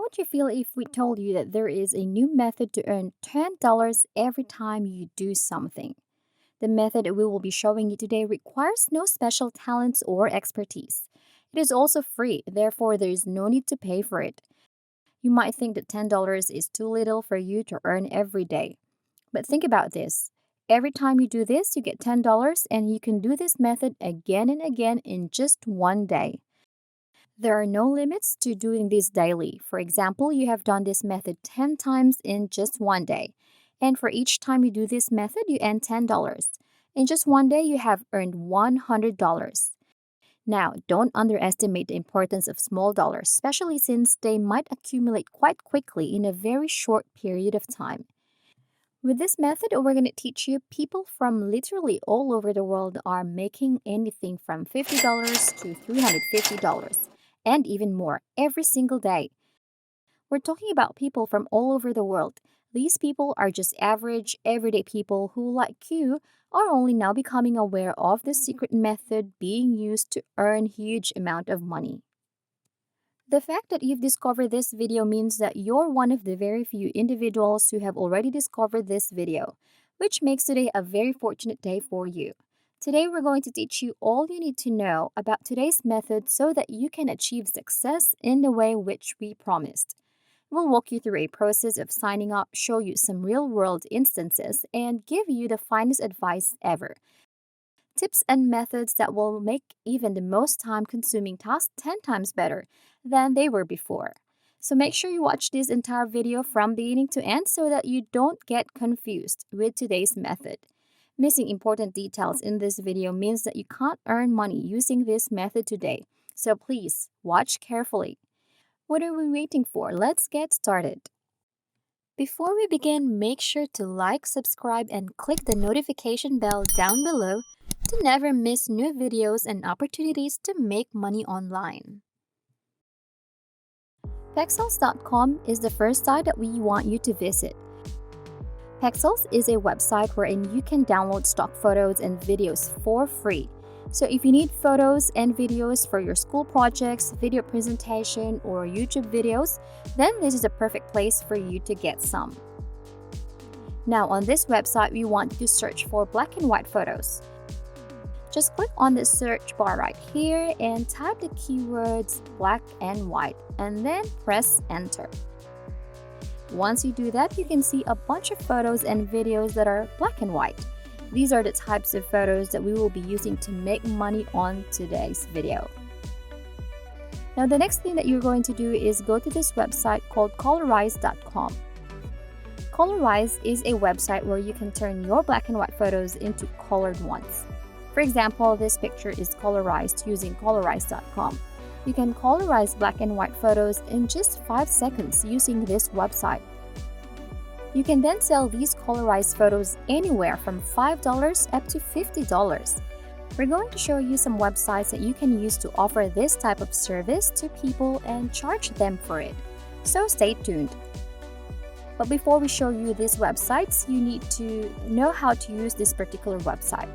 would you feel if we told you that there is a new method to earn $10 every time you do something? The method we will be showing you today requires no special talents or expertise. It is also free, therefore, there is no need to pay for it. You might think that $10 is too little for you to earn every day. But think about this. Every time you do this, you get $10, and you can do this method again and again in just one day. There are no limits to doing this daily. For example, you have done this method 10 times in just one day. And for each time you do this method, you earn $10. In just one day, you have earned $100. Now, don't underestimate the importance of small dollars, especially since they might accumulate quite quickly in a very short period of time. With this method, we're going to teach you people from literally all over the world are making anything from $50 to $350 and even more every single day. We're talking about people from all over the world. These people are just average, everyday people who, like you, are only now becoming aware of the secret method being used to earn huge amount of money. The fact that you've discovered this video means that you're one of the very few individuals who have already discovered this video, which makes today a very fortunate day for you. Today, we're going to teach you all you need to know about today's method so that you can achieve success in the way which we promised. We'll walk you through a process of signing up, show you some real-world instances, and give you the finest advice ever. Tips and methods that will make even the most time-consuming tasks 10 times better than they were before. So make sure you watch this entire video from beginning to end so that you don't get confused with today's method. Missing important details in this video means that you can't earn money using this method today. So please watch carefully. What are we waiting for? Let's get started. Before we begin, make sure to like, subscribe, and click the notification bell down below to never miss new videos and opportunities to make money online. Pexels.com is the first site that we want you to visit. Pexels is a website wherein you can download stock photos and videos for free. So if you need photos and videos for your school projects, video presentation, or YouTube videos, then this is a perfect place for you to get some. Now on this website, we want you to search for black and white photos. Just click on the search bar right here and type the keywords black and white and then press enter. Once you do that, you can see a bunch of photos and videos that are black and white. These are the types of photos that we will be using to make money on today's video. Now the next thing that you're going to do is go to this website called Colorize.com. Colorize is a website where you can turn your black and white photos into colored ones. For example, this picture is colorized using Colorize.com. You can colorize black and white photos in just 5 seconds using this website. You can then sell these colorized photos anywhere from $5 up to $50. We're going to show you some websites that you can use to offer this type of service to people and charge them for it. So stay tuned. But before we show you these websites, you need to know how to use this particular website.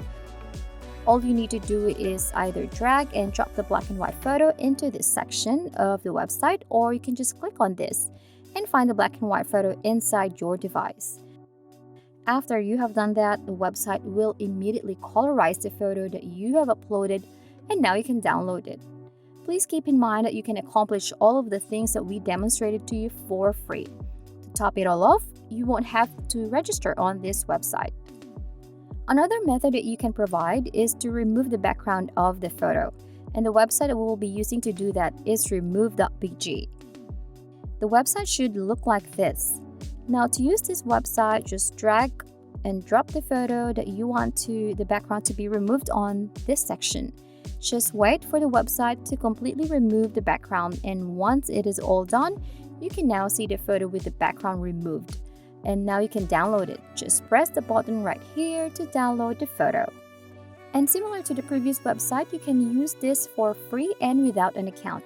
All you need to do is either drag and drop the black and white photo into this section of the website, or you can just click on this and find the black and white photo inside your device. After you have done that, the website will immediately colorize the photo that you have uploaded, and now you can download it. Please keep in mind that you can accomplish all of the things that we demonstrated to you for free. To top it all off, you won't have to register on this website. Another method that you can provide is to remove the background of the photo, and the website that we will be using to do that is remove.bg. The website should look like this. Now to use this website, just drag and drop the photo that you want the background to be removed on this section. Just wait for the website to completely remove the background, and once it is all done, you can now see the photo with the background removed. And now you can download it. Just press the button right here to download the photo. And similar to the previous website, you can use this for free and without an account.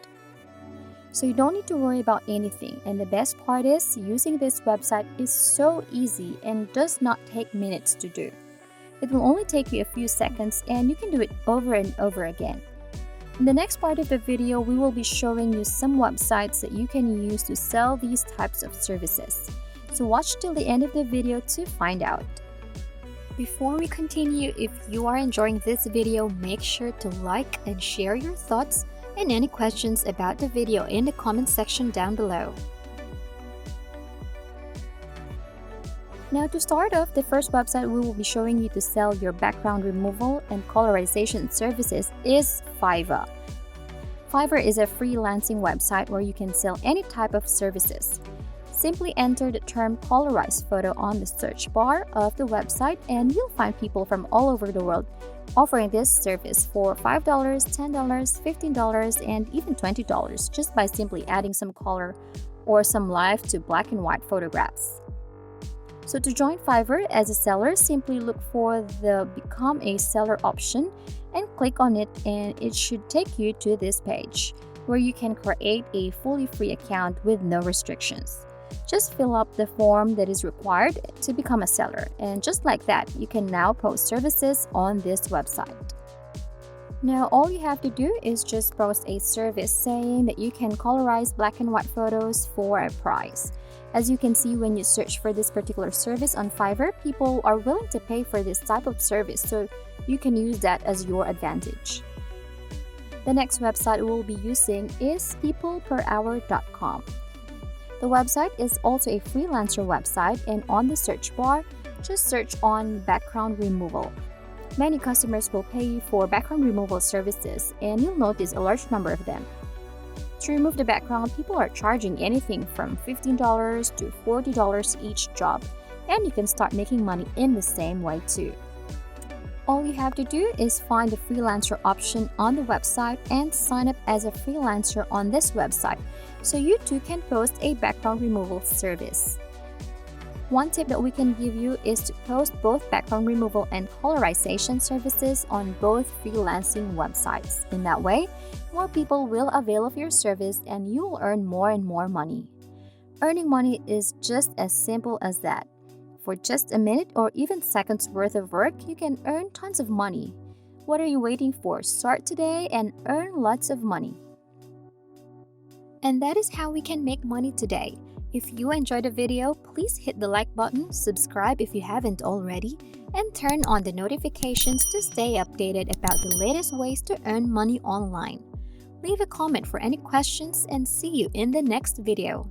So you don't need to worry about anything. And the best part is, using this website is so easy and does not take minutes to do. It will only take you a few seconds, and you can do it over and over again. In the next part of the video, we will be showing you some websites that you can use to sell these types of services. So watch till the end of the video to find out. Before we continue, if you are enjoying this video, make sure to like and share your thoughts and any questions about the video in the comment section down below. Now to start off, the first website we will be showing you to sell your background removal and colorization services is Fiverr. Fiverr is a freelancing website where you can sell any type of services. Simply enter the term Colorize photo on the search bar of the website and you'll find people from all over the world offering this service for $5, $10, $15, and even $20 just by simply adding some color or some live to black and white photographs. So to join Fiverr as a seller, simply look for the Become a Seller option and click on it, and it should take you to this page where you can create a fully free account with no restrictions. Just fill up the form that is required to become a seller, and just like that, you can now post services on this website. Now, all you have to do is just post a service saying that you can colorize black and white photos for a price. As you can see, when you search for this particular service on Fiverr, people are willing to pay for this type of service, so you can use that as your advantage. The next website we'll be using is PeoplePerHour.com. The website is also a freelancer website, and on the search bar, just search on background removal. Many customers will pay you for background removal services, and you'll notice a large number of them. To remove the background, people are charging anything from $15 to $40 each job, and you can start making money in the same way too. All you have to do is find the freelancer option on the website and sign up as a freelancer on this website, so you too can post a background removal service. One tip that we can give you is to post both background removal and colorization services on both freelancing websites. In that way, more people will avail of your service and you will earn more and more money. Earning money is just as simple as that. For just a minute or even seconds worth of work, you can earn tons of money. What are you waiting for? Start today and earn lots of money. And that is how we can make money today. If you enjoyed the video, please hit the like button, subscribe if you haven't already, and turn on the notifications to stay updated about the latest ways to earn money online. Leave a comment for any questions and see you in the next video.